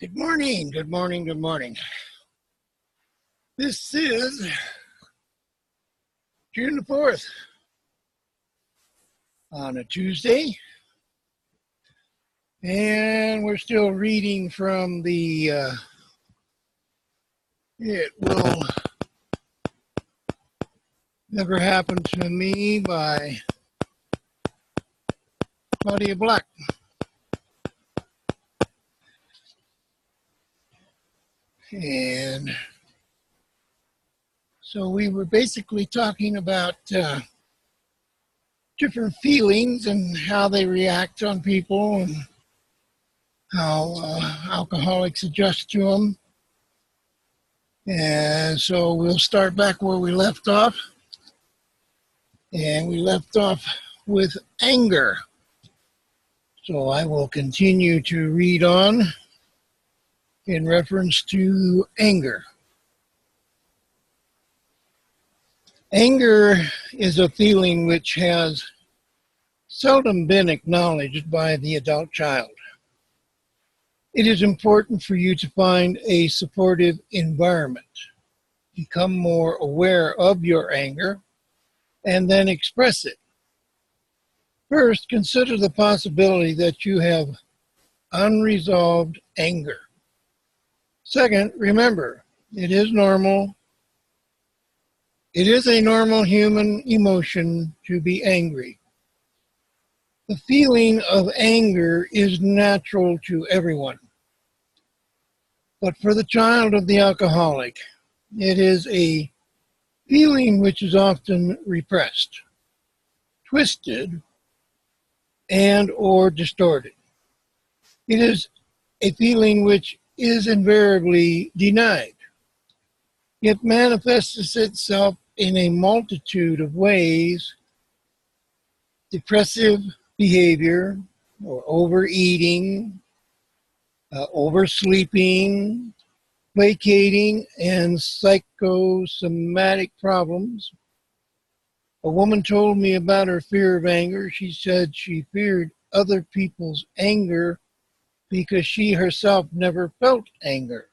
Good morning, good morning, good morning. This is June the 4th on a Tuesday, and we're still reading from the It Will Never Happen to Me by claundiab08. And so we were basically talking about different feelings and how they react on people and how alcoholics adjust to them. And so we'll start back where we left off. And we left off with anger. So I will continue to read on in reference to anger. Anger is a feeling which has seldom been acknowledged by the adult child. It is important for you to find a supportive environment. Become more aware of your anger and then express it. First, consider the possibility that you have unresolved anger. Second, remember, it is normal. It is a normal human emotion to be angry. The feeling of anger is natural to everyone. But for the child of the alcoholic, it is a feeling which is often repressed, twisted, and or distorted. It is a feeling which is invariably denied. It manifests itself in a multitude of ways: depressive behavior, or overeating, oversleeping, placating, and psychosomatic problems. A woman told me about her fear of anger. She said she feared other people's anger because she herself never felt anger.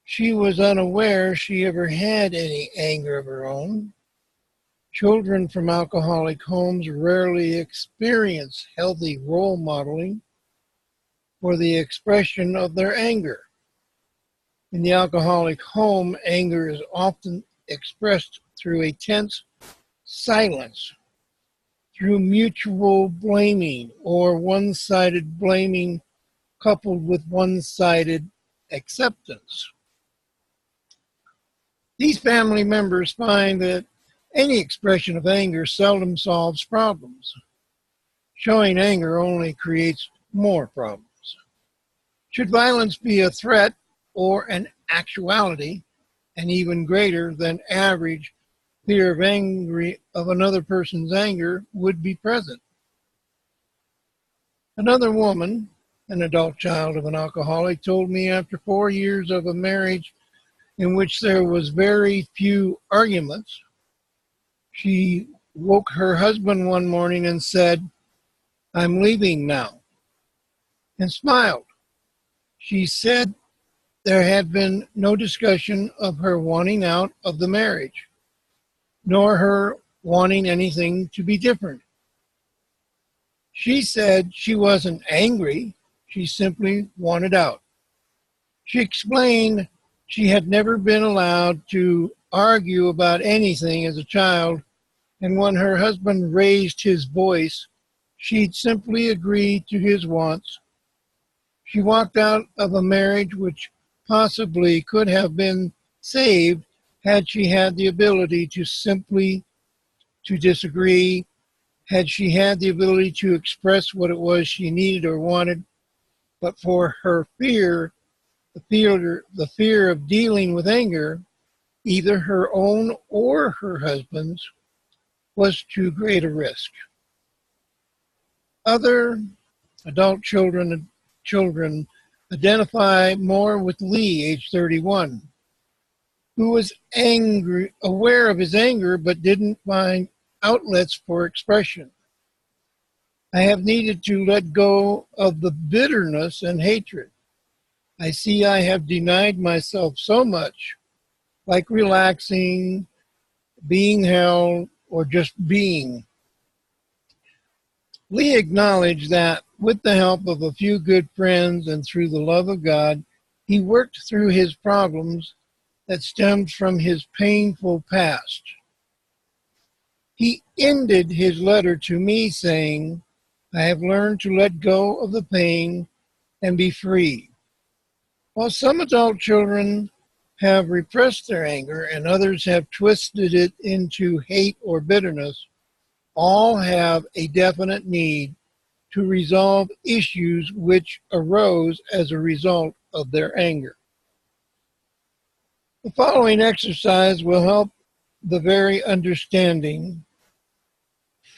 She was unaware she ever had any anger of her own. Children from alcoholic homes rarely experience healthy role modeling for the expression of their anger. In the alcoholic home, anger is often expressed through a tense silence, through mutual blaming or one-sided blaming coupled with one-sided acceptance. These family members find that any expression of anger seldom solves problems. Showing anger only creates more problems. Should violence be a threat or an actuality, an even greater than average fear of another person's anger would be present. Another woman, an adult child of an alcoholic, told me after 4 years of a marriage in which there was very few arguments, she woke her husband one morning and said, "I'm leaving now," and smiled. She said there had been no discussion of her wanting out of the marriage, nor her wanting anything to be different. She said she wasn't angry, she simply wanted out. She explained she had never been allowed to argue about anything as a child, and when her husband raised his voice, she'd simply agree to his wants. She walked out of a marriage which possibly could have been saved had she had the ability to simply disagree, had she had the ability to express what it was she needed or wanted. But for her fear, the fear of dealing with anger, either her own or her husband's, was too great a risk. Other adult children identify more with Lee, age 31, who was aware of his anger, but didn't find outlets for expression. I have needed to let go of the bitterness and hatred. I see I have denied myself so much, like relaxing, being held, or just being. Lee acknowledged that with the help of a few good friends and through the love of God, he worked through his problems that stemmed from his painful past. He ended his letter to me saying, I have learned to let go of the pain and be free. While some adult children have repressed their anger and others have twisted it into hate or bitterness, all have a definite need to resolve issues which arose as a result of their anger. The following exercise will help the very understanding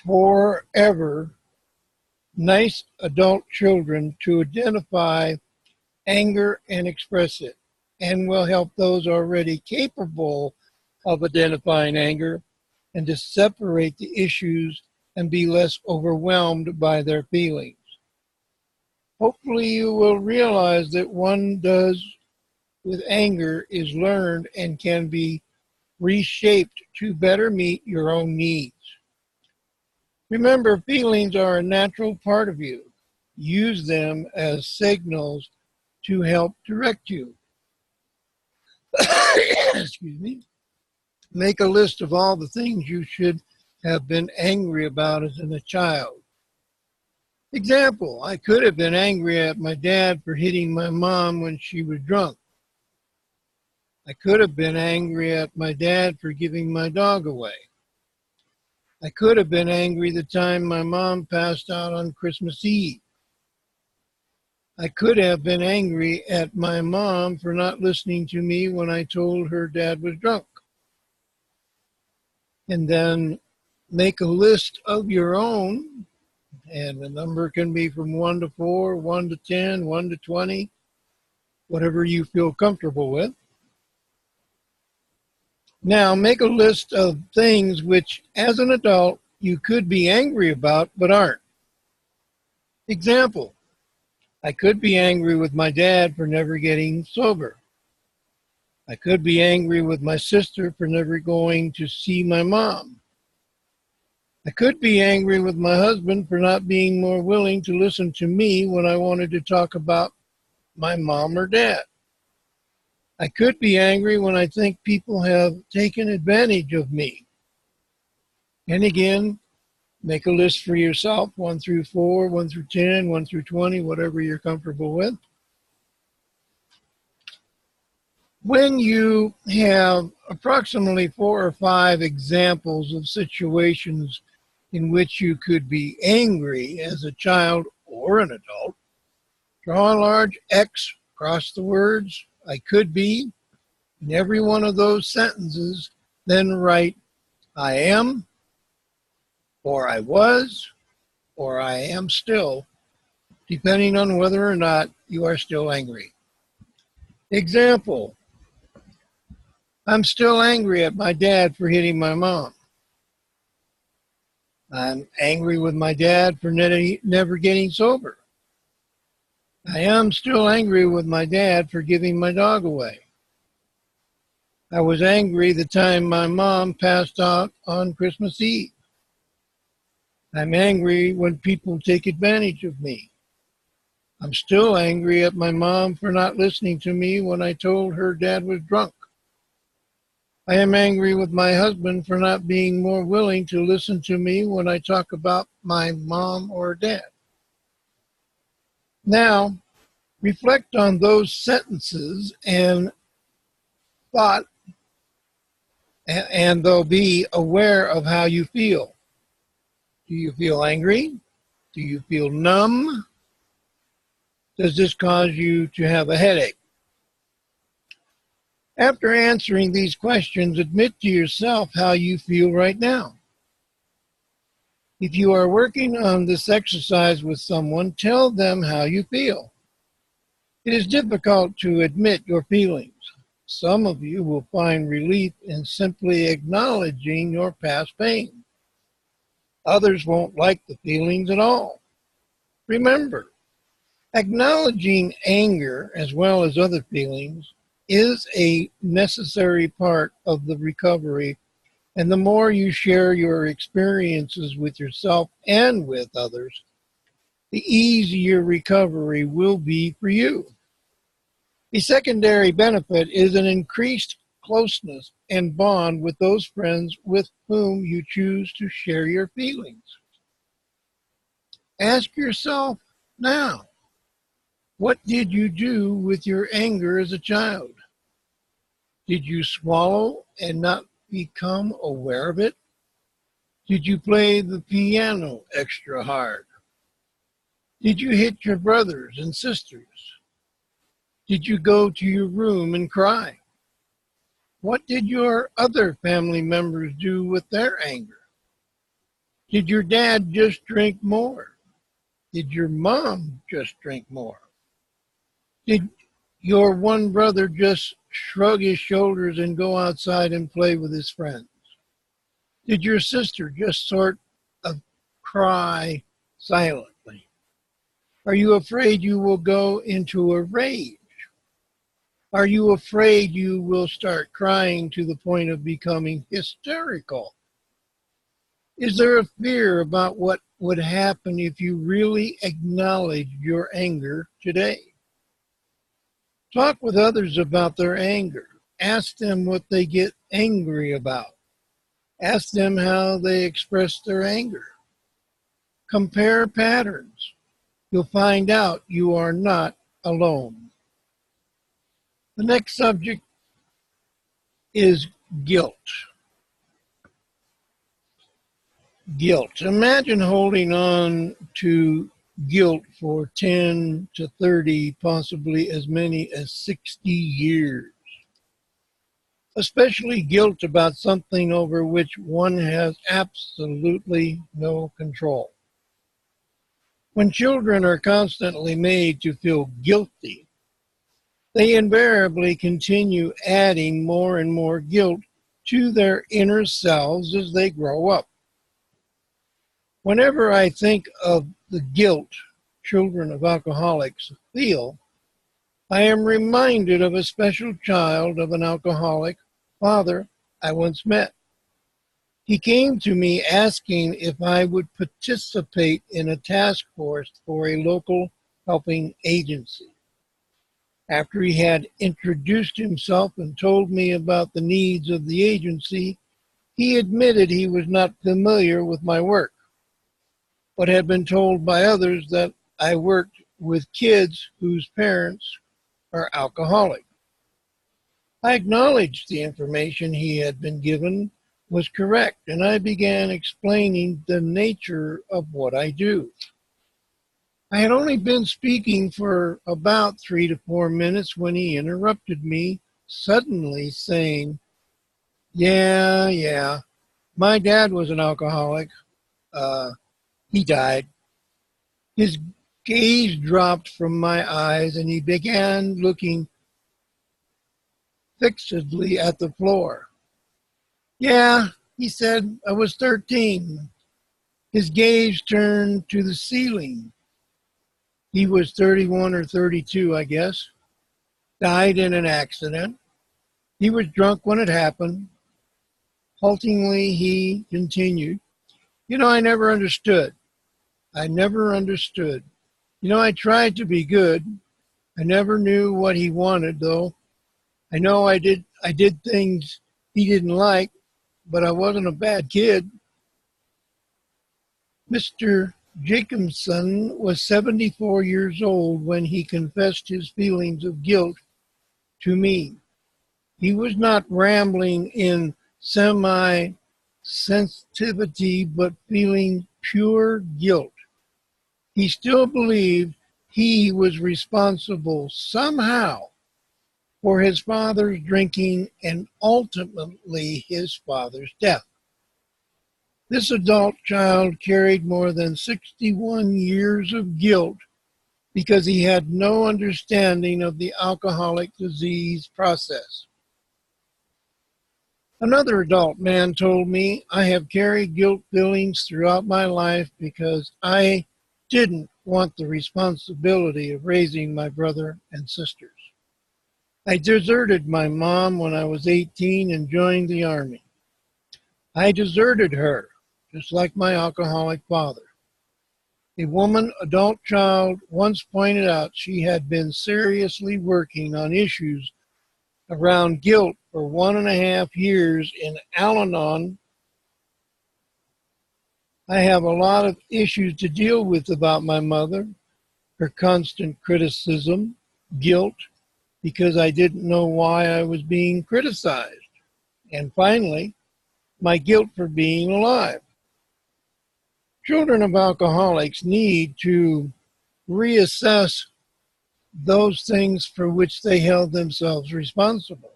forever nice adult children to identify anger and express it, and will help those already capable of identifying anger and to separate the issues and be less overwhelmed by their feelings. Hopefully you will realize that one does with anger is learned and can be reshaped to better meet your own needs. Remember, feelings are a natural part of you. Use them as signals to help direct you. Excuse me. Make a list of all the things you should have been angry about as a child. Example, I could have been angry at my dad for hitting my mom when she was drunk. I could have been angry at my dad for giving my dog away. I could have been angry the time my mom passed out on Christmas Eve. I could have been angry at my mom for not listening to me when I told her dad was drunk. And then make a list of your own, and the number can be from 1 to 4, 1 to 10, 1 to 20, whatever you feel comfortable with. Now make a list of things which, as an adult, you could be angry about but aren't. Example, I could be angry with my dad for never getting sober. I could be angry with my sister for never going to see my mom. I could be angry with my husband for not being more willing to listen to me when I wanted to talk about my mom or dad. I could be angry when I think people have taken advantage of me. And again, make a list for yourself, 1 through 4, 1 through 10, 1 through 20, whatever you're comfortable with. When you have approximately 4 or 5 examples of situations in which you could be angry as a child or an adult, draw a large X across the words, I could be, in every one of those sentences, then write, I am, or I was, or I am still, depending on whether or not you are still angry. Example, I'm still angry at my dad for hitting my mom. I'm angry with my dad for never getting sober. I am still angry with my dad for giving my dog away. I was angry the time my mom passed out on Christmas Eve. I'm angry when people take advantage of me. I'm still angry at my mom for not listening to me when I told her dad was drunk. I am angry with my husband for not being more willing to listen to me when I talk about my mom or dad. Now, reflect on those sentences and thought, and they'll be aware of how you feel. Do you feel angry? Do you feel numb? Does this cause you to have a headache? After answering these questions, admit to yourself how you feel right now. If you are working on this exercise with someone, tell them how you feel. It is difficult to admit your feelings. Some of you will find relief in simply acknowledging your past pain. Others won't like the feelings at all. Remember, Acknowledging anger as well as other feelings is a necessary part of the recovery, and the more you share your experiences with yourself and with others, the easier recovery will be for you. A secondary benefit is an increased closeness and bond with those friends with whom you choose to share your feelings. Ask yourself now, what did you do with your anger as a child? Did you swallow and not become aware of it? Did you play the piano extra hard? Did you hit your brothers and sisters? Did you go to your room and cry? What did your other family members do with their anger? Did your dad just drink more? Did your mom just drink more? Did your one brother just shrug his shoulders and go outside and play with his friends? Did your sister just sort of cry silently? Are you afraid you will go into a rage? Are you afraid you will start crying to the point of becoming hysterical? Is there a fear about what would happen if you really acknowledged your anger today? Talk with others about their anger. Ask them what they get angry about. Ask them how they express their anger. Compare patterns. You'll find out you are not alone. The next subject is guilt. Guilt. Imagine holding on to guilt for 10 to 30, possibly as many as 60 years. Especially guilt about something over which one has absolutely no control. When children are constantly made to feel guilty, they invariably continue adding more and more guilt to their inner selves as they grow up. Whenever I think of the guilt children of alcoholics feel, I am reminded of a special child of an alcoholic father I once met. He came to me asking if I would participate in a task force for a local helping agency. After he had introduced himself and told me about the needs of the agency, he admitted he was not familiar with my work, but had been told by others that I worked with kids whose parents are alcoholic. I acknowledged the information he had been given was correct, and I began explaining the nature of what I do. I had only been speaking for about 3 to 4 minutes when he interrupted me, suddenly saying, Yeah, my dad was an alcoholic. He died. His gaze dropped from my eyes, and he began looking fixedly at the floor. Yeah, he said, I was 13. His gaze turned to the ceiling. He was 31 or 32, I guess. Died in an accident. He was drunk when it happened. Haltingly, he continued, I never understood. I never understood. I tried to be good. I never knew what he wanted, though. I know I did things he didn't like, but I wasn't a bad kid. Mr. Jacobson was 74 years old when he confessed his feelings of guilt to me. He was not rambling in semi-sensitivity, but feeling pure guilt. He still believed he was responsible somehow for his father's drinking and ultimately his father's death. This adult child carried more than 61 years of guilt because he had no understanding of the alcoholic disease process. Another adult man told me, I have carried guilt feelings throughout my life because I didn't want the responsibility of raising my brother and sisters. I deserted my mom when I was 18 and joined the Army. I deserted her, just like my alcoholic father. A woman, adult child, once pointed out she had been seriously working on issues around guilt for 1.5 years in Al-Anon. I have a lot of issues to deal with about my mother, her constant criticism, guilt, because I didn't know why I was being criticized, and finally, my guilt for being alive. Children of alcoholics need to reassess those things for which they held themselves responsible.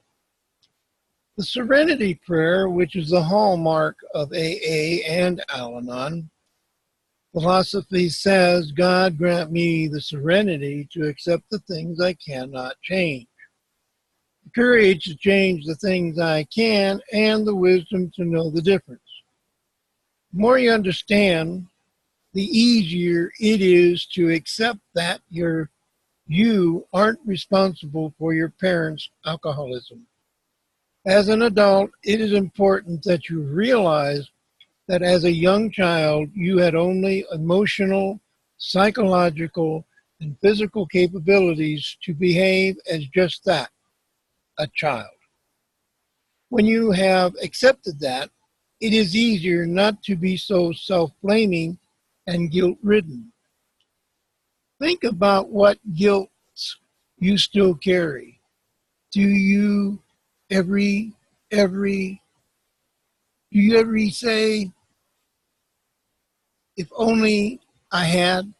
The Serenity Prayer, which is the hallmark of AA and Al-Anon, philosophy says, God grant me the serenity to accept the things I cannot change, the courage to change the things I can, and the wisdom to know the difference. The more you understand, the easier it is to accept that you aren't responsible for your parents' alcoholism. As an adult, it is important that you realize that as a young child, you had only emotional, psychological, and physical capabilities to behave as just that, a child. When you have accepted that, it is easier not to be so self-blaming and guilt-ridden. Think about what guilts you still carry. Do you ever say, if only I had?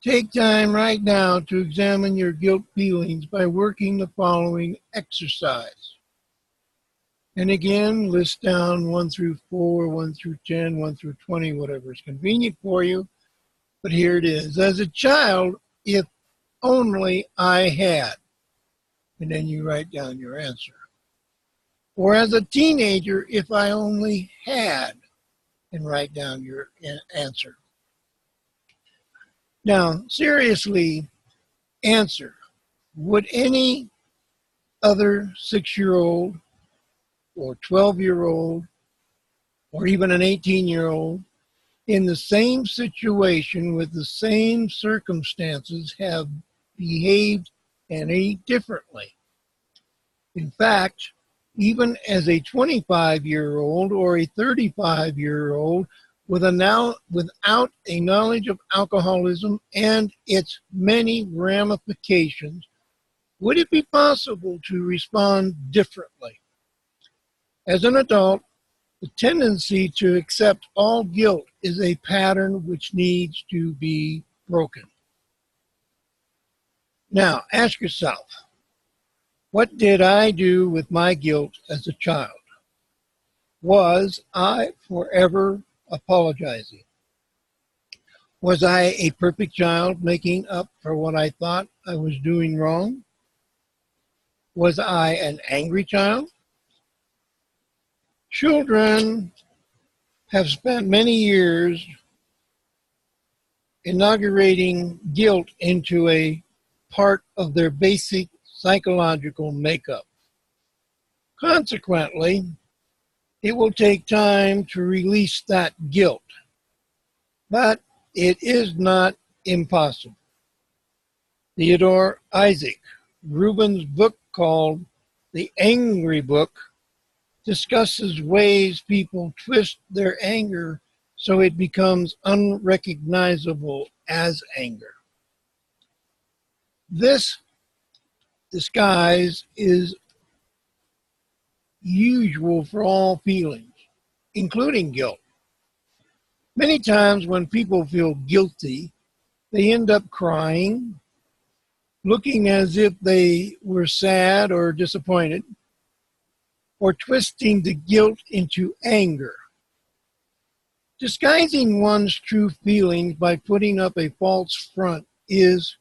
Take time right now to examine your guilt feelings by working the following exercise. And again, list down 1 through 4, 1 through 10, 1 through 20, whatever is convenient for you. But here it is. As a child, if only I had. And then you write down your answer. Or as a teenager, if I only had, and write down your answer. Now, seriously, answer. Would any other 6-year-old or 12-year-old or even an 18-year-old in the same situation with the same circumstances have behaved any differently? In fact, even as a 25-year-old or a 35-year-old without a knowledge of alcoholism and its many ramifications, would it be possible to respond differently? As an adult, the tendency to accept all guilt is a pattern which needs to be broken. Now, ask yourself, what did I do with my guilt as a child? Was I forever apologizing? Was I a perfect child making up for what I thought I was doing wrong? Was I an angry child? Children have spent many years inaugurating guilt into a part of their basic psychological makeup. Consequently, it will take time to release that guilt, but it is not impossible. Theodore Isaac Rubin's book called The Angry Book discusses ways people twist their anger so it becomes unrecognizable as anger. This disguise is usual for all feelings, including guilt. Many times when people feel guilty, they end up crying, looking as if they were sad or disappointed, or twisting the guilt into anger. Disguising one's true feelings by putting up a false front is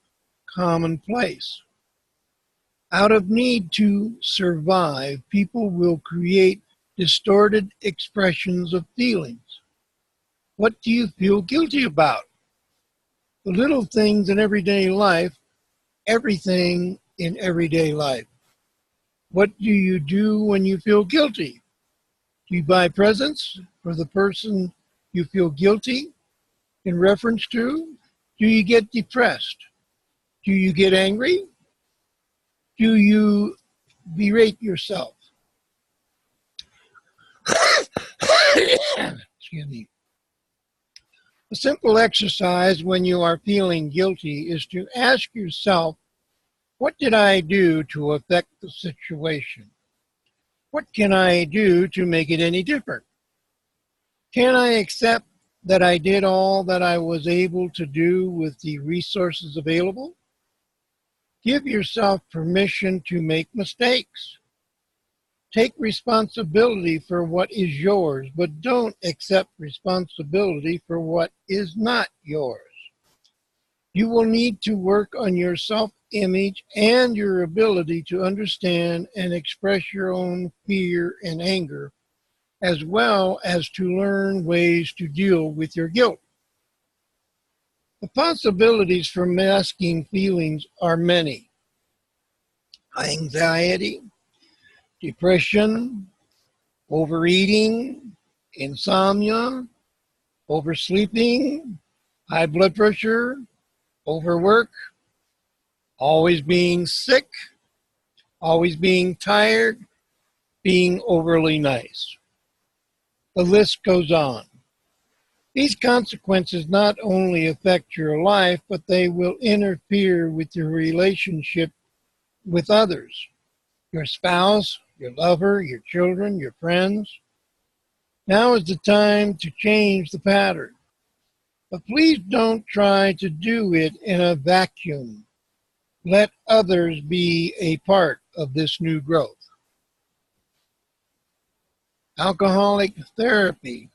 commonplace. Out of need to survive, people will create distorted expressions of feelings. What do you feel guilty about? The little things in everyday life, everything in everyday life. What do you do when you feel guilty? Do you buy presents for the person you feel guilty in reference to? Do you get depressed? Do you get angry? Do you berate yourself? Excuse me. A simple exercise when you are feeling guilty is to ask yourself, what did I do to affect the situation? What can I do to make it any different? Can I accept that I did all that I was able to do with the resources available? Give yourself permission to make mistakes. Take responsibility for what is yours, but don't accept responsibility for what is not yours. You will need to work on your self-image and your ability to understand and express your own fear and anger, as well as to learn ways to deal with your guilt. The possibilities for masking feelings are many. Anxiety, depression, overeating, insomnia, oversleeping, high blood pressure, overwork, always being sick, always being tired, being overly nice. The list goes on. These consequences not only affect your life, but they will interfere with your relationship with others, your spouse, your lover, your children, your friends. Now is the time to change the pattern. But please don't try to do it in a vacuum. Let others be a part of this new growth. Alcoholic therapy.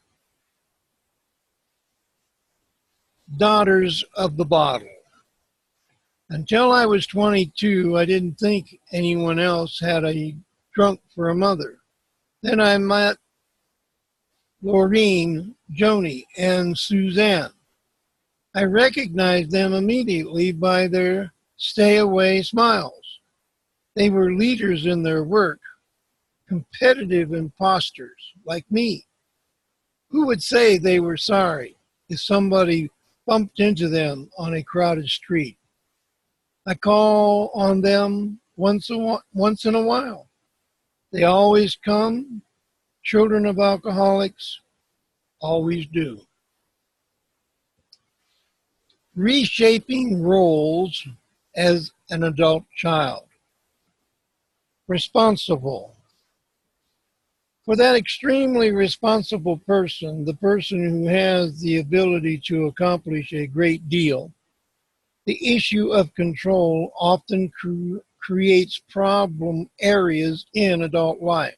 Daughters of the bottle. Until I was 22, I didn't think anyone else had a drunk for a mother. Then I met Laureen, Joni, and Suzanne. I recognized them immediately by their stay-away smiles. They were leaders in their work, competitive imposters like me. Who would say they were sorry if somebody bumped into them on a crowded street? I call on them once in a while. They always come. Children of alcoholics always do. Reshaping roles as an adult child. Responsible. For that extremely responsible person, the person who has the ability to accomplish a great deal, the issue of control often creates problem areas in adult life.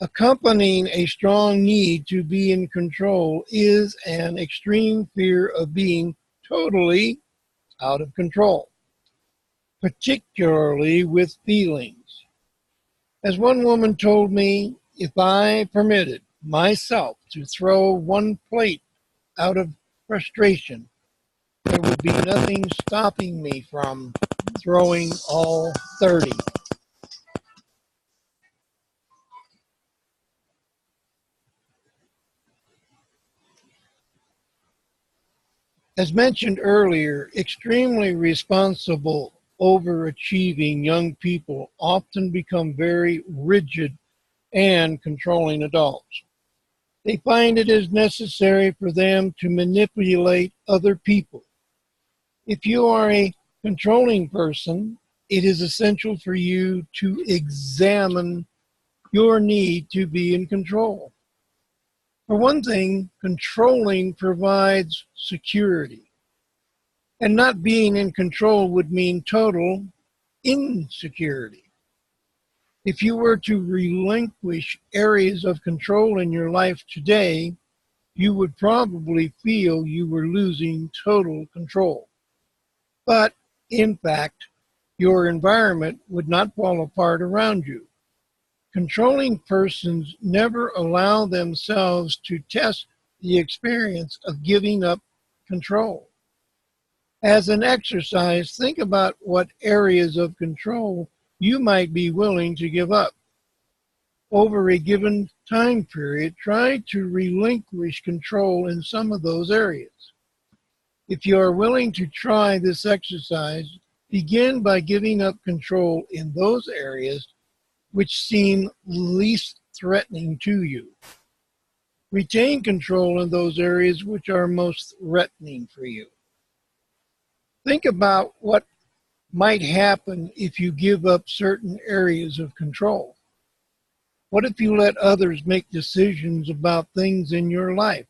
Accompanying a strong need to be in control is an extreme fear of being totally out of control, particularly with feelings. As one woman told me, if I permitted myself to throw one plate out of frustration, there would be nothing stopping me from throwing all 30. As mentioned earlier, extremely responsible, overachieving young people often become very rigid and controlling adults. They find it is necessary for them to manipulate other people. If you are a controlling person, it is essential for you to examine your need to be in control. For one thing, controlling provides security. And not being in control would mean total insecurity. If you were to relinquish areas of control in your life today, you would probably feel you were losing total control. But, in fact, your environment would not fall apart around you. Controlling persons never allow themselves to test the experience of giving up control. As an exercise, think about what areas of control you might be willing to give up. Over a given time period, try to relinquish control in some of those areas. If you are willing to try this exercise, begin by giving up control in those areas which seem least threatening to you. Retain control in those areas which are most threatening for you. Think about what might happen if you give up certain areas of control. What if you let others make decisions about things in your life?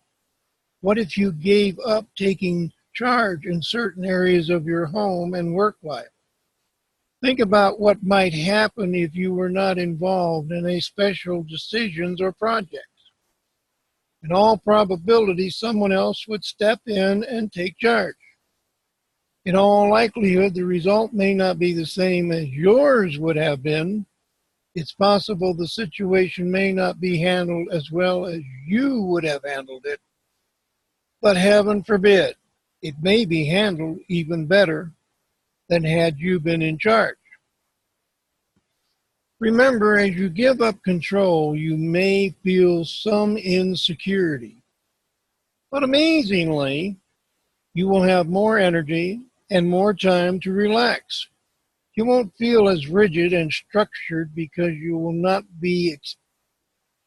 What if you gave up taking charge in certain areas of your home and work life? Think about what might happen if you were not involved in a special decisions or projects. In all probability, someone else would step in and take charge. In all likelihood, the result may not be the same as yours would have been. It's possible the situation may not be handled as well as you would have handled it, but heaven forbid, it may be handled even better than had you been in charge. Remember, as you give up control, you may feel some insecurity, but amazingly, you will have more energy and more time to relax. You won't feel as rigid and structured because you will not be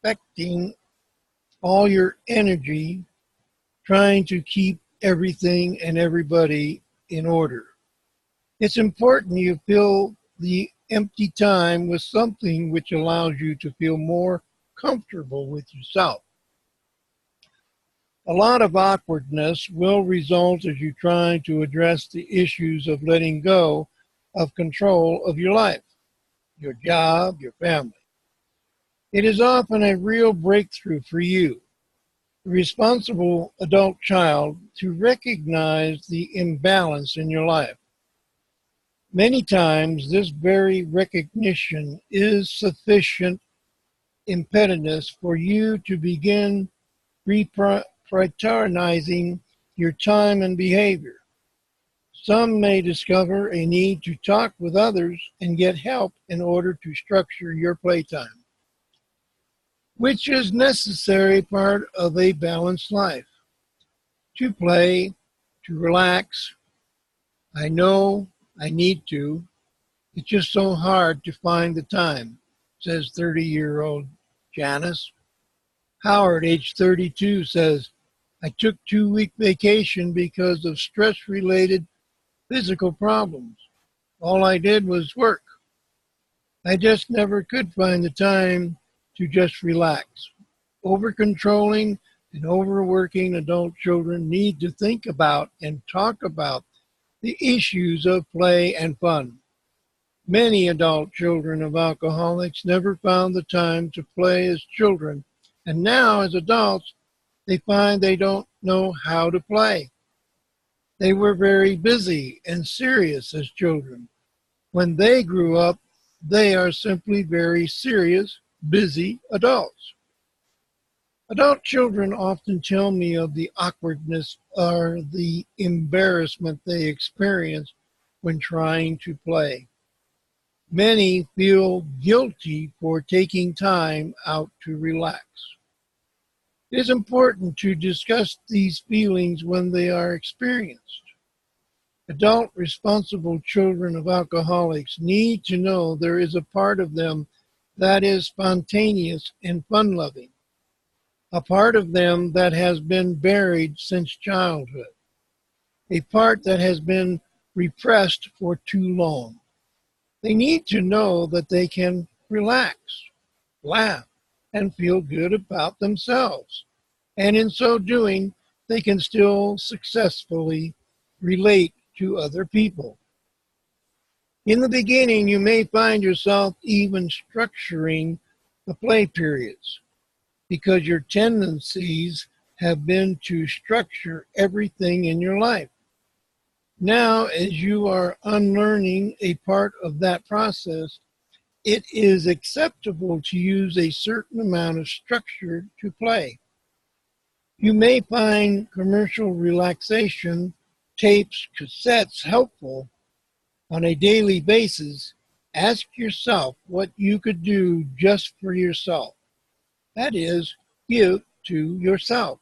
expecting all your energy trying to keep everything and everybody in order. It's important you fill the empty time with something which allows you to feel more comfortable with yourself. A lot of awkwardness will result as you try to address the issues of letting go of control of your life, your job, your family. It is often a real breakthrough for you, the responsible adult child, to recognize the imbalance in your life. Many times, this very recognition is sufficient impetus for you to begin prioritizing your time and behavior. Some may discover a need to talk with others and get help in order to structure your playtime, which is necessary part of a balanced life. To play, to relax. I know I need to. It's just so hard to find the time, says 30-year-old Janice. Howard, age 32, says, I took 2-week vacation because of stress-related physical problems. All I did was work. I just never could find the time to just relax. Over-controlling and overworking adult children need to think about and talk about the issues of play and fun. Many adult children of alcoholics never found the time to play as children, and now as adults, they find they don't know how to play. They were very busy and serious as children. When they grew up, they are simply very serious, busy adults. Adult children often tell me of the awkwardness or the embarrassment they experience when trying to play. Many feel guilty for taking time out to relax. It is important to discuss these feelings when they are experienced. Adult responsible children of alcoholics need to know there is a part of them that is spontaneous and fun-loving, a part of them that has been buried since childhood, a part that has been repressed for too long. They need to know that they can relax, laugh, and feel good about themselves. And in so doing, they can still successfully relate to other people. In the beginning, you may find yourself even structuring the play periods because your tendencies have been to structure everything in your life. Now, as you are unlearning a part of that process, it is acceptable to use a certain amount of structure to play. You may find commercial relaxation tapes, cassettes helpful on a daily basis, ask yourself what you could do just for yourself. That is, give to yourself.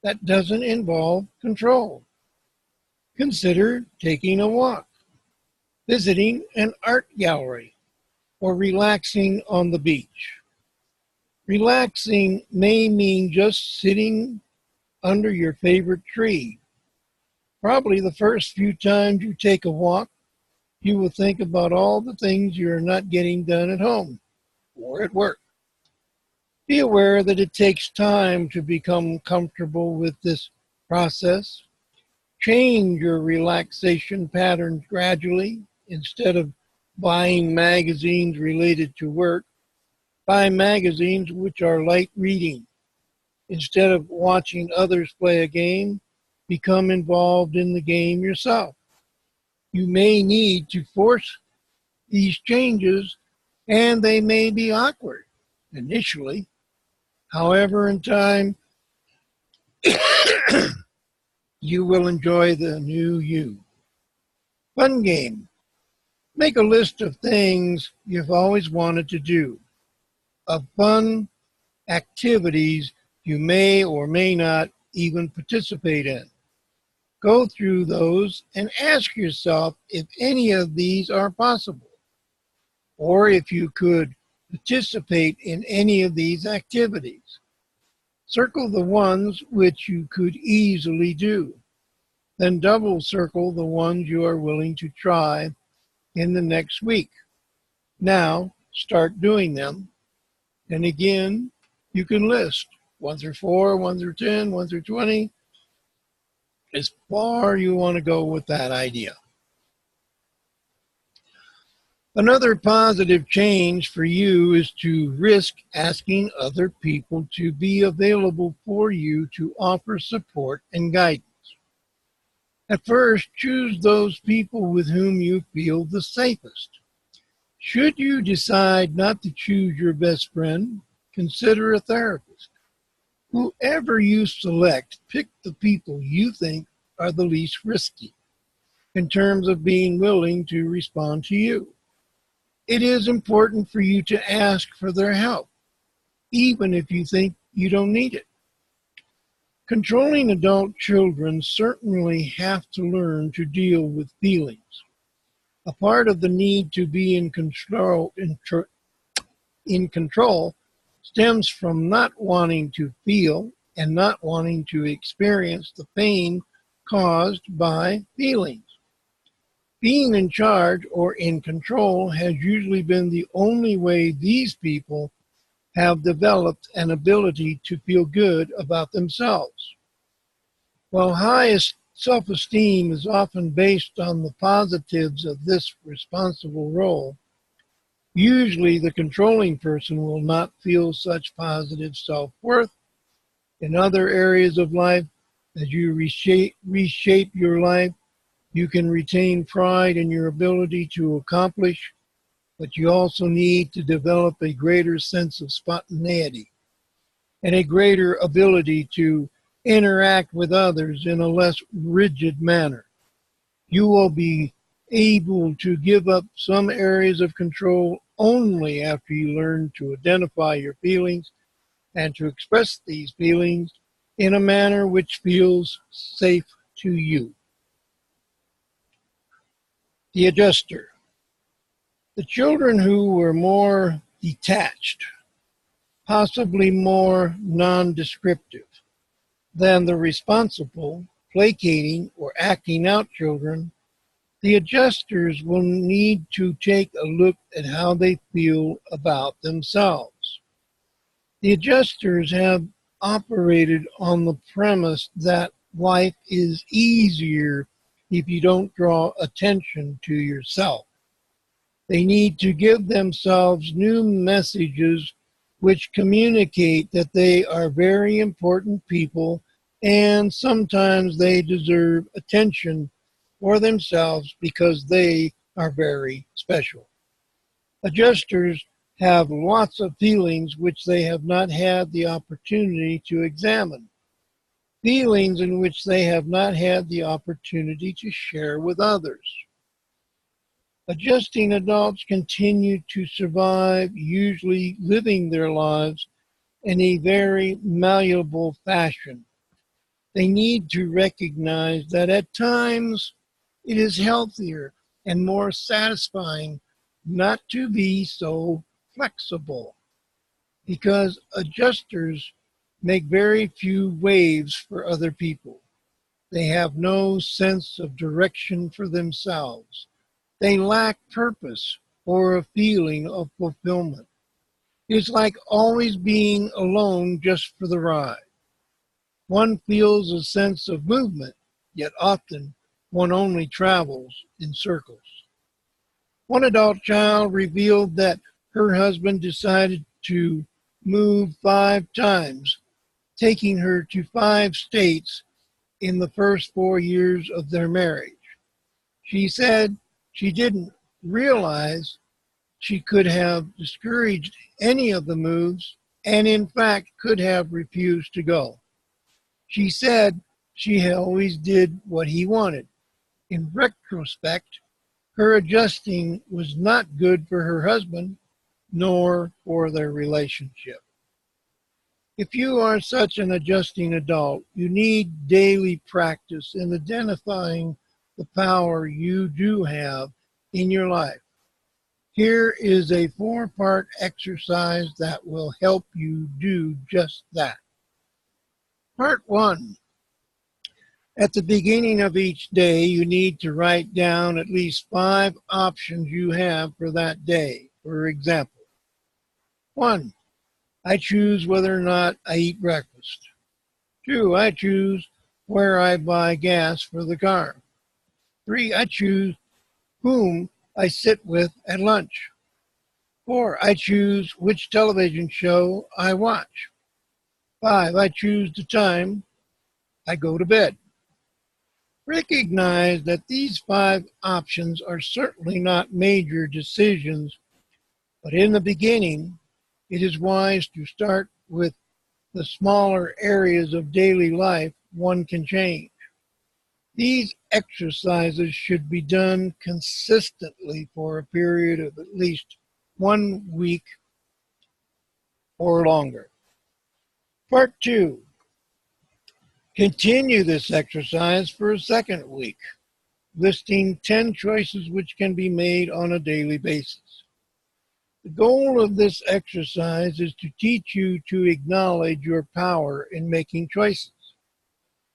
That doesn't involve control. Consider taking a walk, visiting an art gallery, or relaxing on the beach. Relaxing may mean just sitting under your favorite tree. Probably the first few times you take a walk, you will think about all the things you're not getting done at home or at work. Be aware that it takes time to become comfortable with this process. Change your relaxation patterns gradually. Instead of buying magazines related to work, buy magazines which are light reading. Instead of watching others play a game, become involved in the game yourself. You may need to force these changes, and they may be awkward initially. However, in time, you will enjoy the new you. Fun game. Make a list of things you've always wanted to do, of fun activities you may or may not even participate in. Go through those and ask yourself if any of these are possible, or if you could participate in any of these activities. Circle the ones which you could easily do. Then double circle the ones you are willing to try in the next week. Now start doing them. And again, you can list 1 through 4, 1 through 10, 1 through 20, as far you want to go with that idea. Another positive change for you is to risk asking other people to be available for you to offer support and guidance. At first, choose those people with whom you feel the safest. Should you decide not to choose your best friend, consider a therapist. Whoever you select, pick the people you think are the least risky in terms of being willing to respond to you. It is important for you to ask for their help, even if you think you don't need it. Controlling adult children certainly have to learn to deal with feelings. A part of the need to be in control stems from not wanting to feel and not wanting to experience the pain caused by feelings. Being in charge or in control has usually been the only way these people have developed an ability to feel good about themselves. While highest self-esteem is often based on the positives of this responsible role, usually the controlling person will not feel such positive self-worth. In other areas of life, as you reshape your life, you can retain pride in your ability to accomplish, but you also need to develop a greater sense of spontaneity and a greater ability to interact with others in a less rigid manner. You will be able to give up some areas of control only after you learn to identify your feelings and to express these feelings in a manner which feels safe to you. The adjuster. The children who were more detached, possibly more non-descriptive than the responsible, placating, or acting out children, the adjusters will need to take a look at how they feel about themselves. The adjusters have operated on the premise that life is easier if you don't draw attention to yourself. They need to give themselves new messages which communicate that they are very important people and sometimes they deserve attention for themselves because they are very special. Adjusters have lots of feelings which they have not had the opportunity to examine. feelings in which they have not had the opportunity to share with others. Adjusting adults continue to survive, usually living their lives in a very malleable fashion. They need to recognize that at times it is healthier and more satisfying not to be so flexible, because adjusters make very few waves for other people. They have no sense of direction for themselves. They lack purpose or a feeling of fulfillment. It's like always being alone just for the ride. One feels a sense of movement, yet often one only travels in circles. One adult child revealed that her husband decided to move 5 times, taking her to 5 states in the first 4 years of their marriage. She said she didn't realize she could have discouraged any of the moves and in fact could have refused to go. She said she always did what he wanted. In retrospect, her adjusting was not good for her husband nor for their relationship. If you are such an adjusting adult, you need daily practice in identifying the power you do have in your life. Here is a 4-part exercise that will help you do just that. Part 1. At the beginning of each day, you need to write down at least 5 options you have for that day. For example, 1. I choose whether or not I eat breakfast. 2. I choose where I buy gas for the car. 3. I choose whom I sit with at lunch. 4. I choose which television show I watch. 5. I choose the time I go to bed. Recognize that these 5 options are certainly not major decisions, but in the beginning, it is wise to start with the smaller areas of daily life one can change. These exercises should be done consistently for a period of at least 1 week or longer. Part 2. Continue this exercise for a second week, listing 10 choices which can be made on a daily basis. The goal of this exercise is to teach you to acknowledge your power in making choices.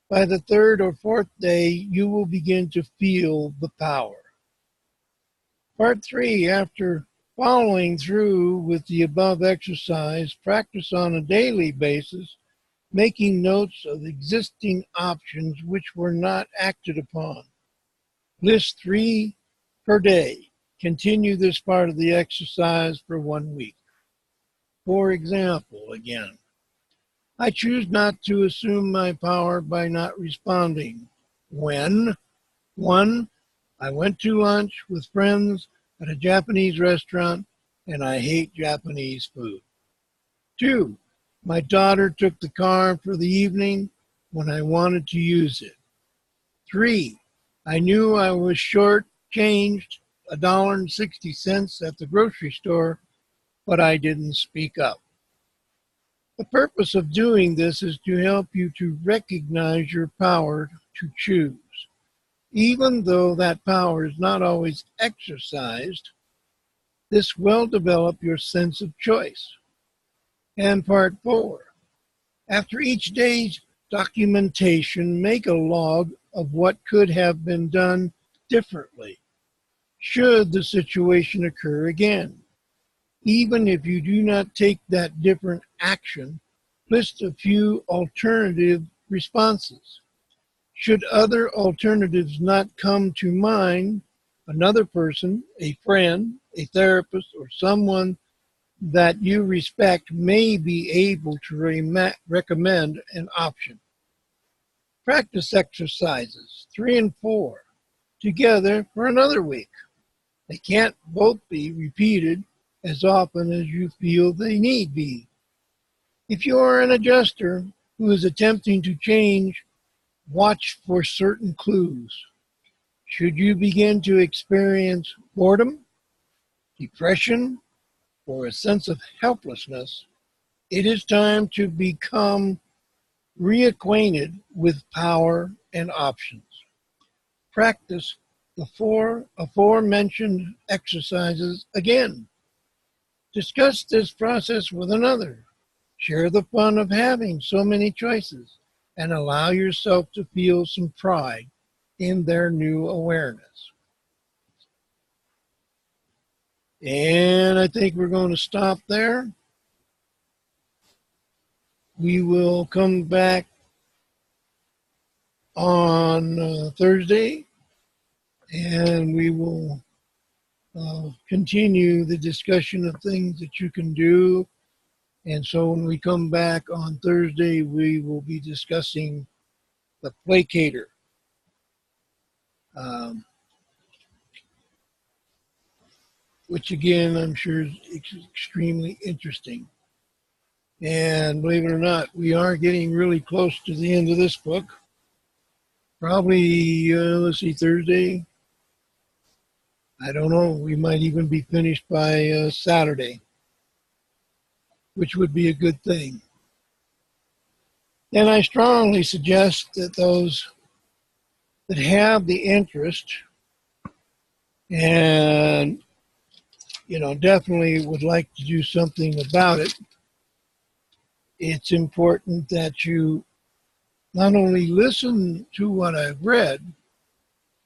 By the 3rd or 4th day, you will begin to feel the power. Part 3, after following through with the above exercise, practice on a daily basis, making notes of existing options which were not acted upon. List 3 per day. Continue this part of the exercise for 1 week. For example, again, I choose not to assume my power by not responding. When? 1. I went to lunch with friends at a Japanese restaurant and I hate Japanese food. 2. My daughter took the car for the evening when I wanted to use it. 3. I knew I was short-changed $1.60 at the grocery store, but I didn't speak up. The purpose of doing this is to help you to recognize your power to choose. Even though that power is not always exercised, this will develop your sense of choice. And part 4. After each day's documentation, make a log of what could have been done differently should the situation occur again. Even if you do not take that different action, list a few alternative responses. Should other alternatives not come to mind, another person, a friend, a therapist, or someone that you respect may be able to recommend an option. Practice exercises 3 and 4 together for another week. They can't both be repeated as often as you feel they need be. If you are an adjuster, who is attempting to change, watch for certain clues. Should you begin to experience boredom, depression, or a sense of helplessness, it is time to become reacquainted with power and options. Practice the four aforementioned exercises again. Discuss this process with another. Share the fun of having so many choices and allow yourself to feel some pride in their new awareness. And I think we're going to stop there. We will come back on Thursday, and we will continue the discussion of things that you can do. And so when we come back on Thursday, we will be discussing the placator. Which again, I'm sure is extremely interesting. And believe it or not, we are getting really close to the end of this book. Probably, let's see, Thursday. I don't know. We might even be finished by Saturday, which would be a good thing. And I strongly suggest that those that have the interest and, definitely would like to do something about it, it's important that you not only listen to what I've read,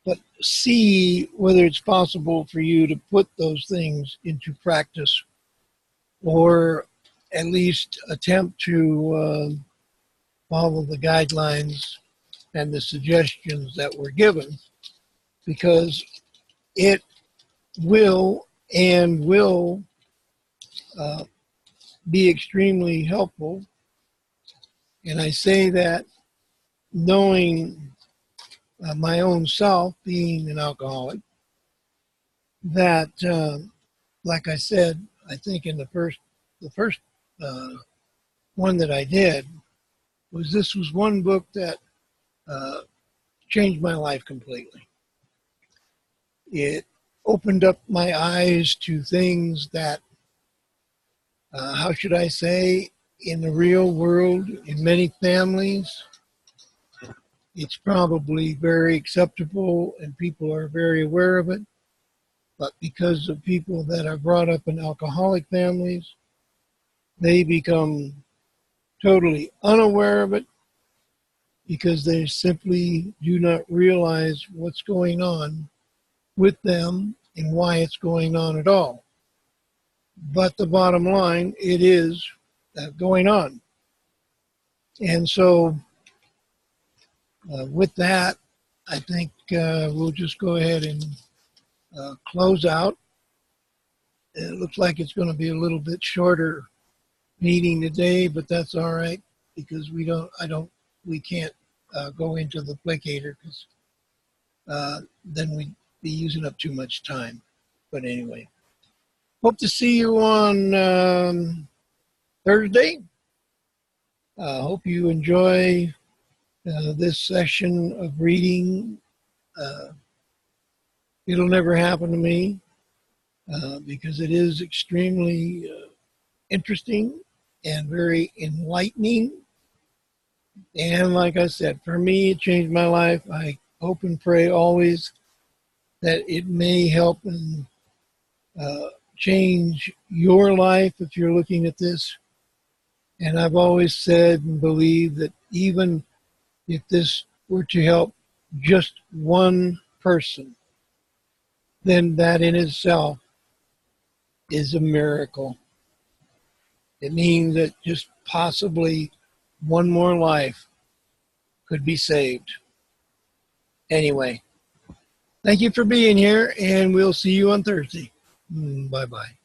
but see whether it's possible for you to put those things into practice, or at least attempt to follow the guidelines and the suggestions that were given, because it will be extremely helpful. And I say that knowing my own self, being an alcoholic, that, like I said, I think in the first one that I did, this was one book that changed my life completely. It opened up my eyes to things that, how should I say, in the real world, in many families, it's probably very acceptable and people are very aware of it. But because of people that are brought up in alcoholic families, they become totally unaware of it because they simply do not realize what's going on with them and why it's going on at all. But the bottom line, it is going on. And so with that, I think we'll just go ahead and close out. It looks like it's going to be a little bit shorter meeting today, but that's all right, because we can't go into the placator, because then we'd be using up too much time. But anyway, hope to see you on Thursday. Hope you enjoy this session of reading. It'll never happen to me because it is extremely interesting and very enlightening. And like I said, for me, it changed my life. I hope and pray always that it may help and change your life if you're looking at this. And I've always said and believed that even if this were to help just one person, then that in itself is a miracle. It means that just possibly one more life could be saved. Anyway, thank you for being here, and we'll see you on Thursday. Bye-bye.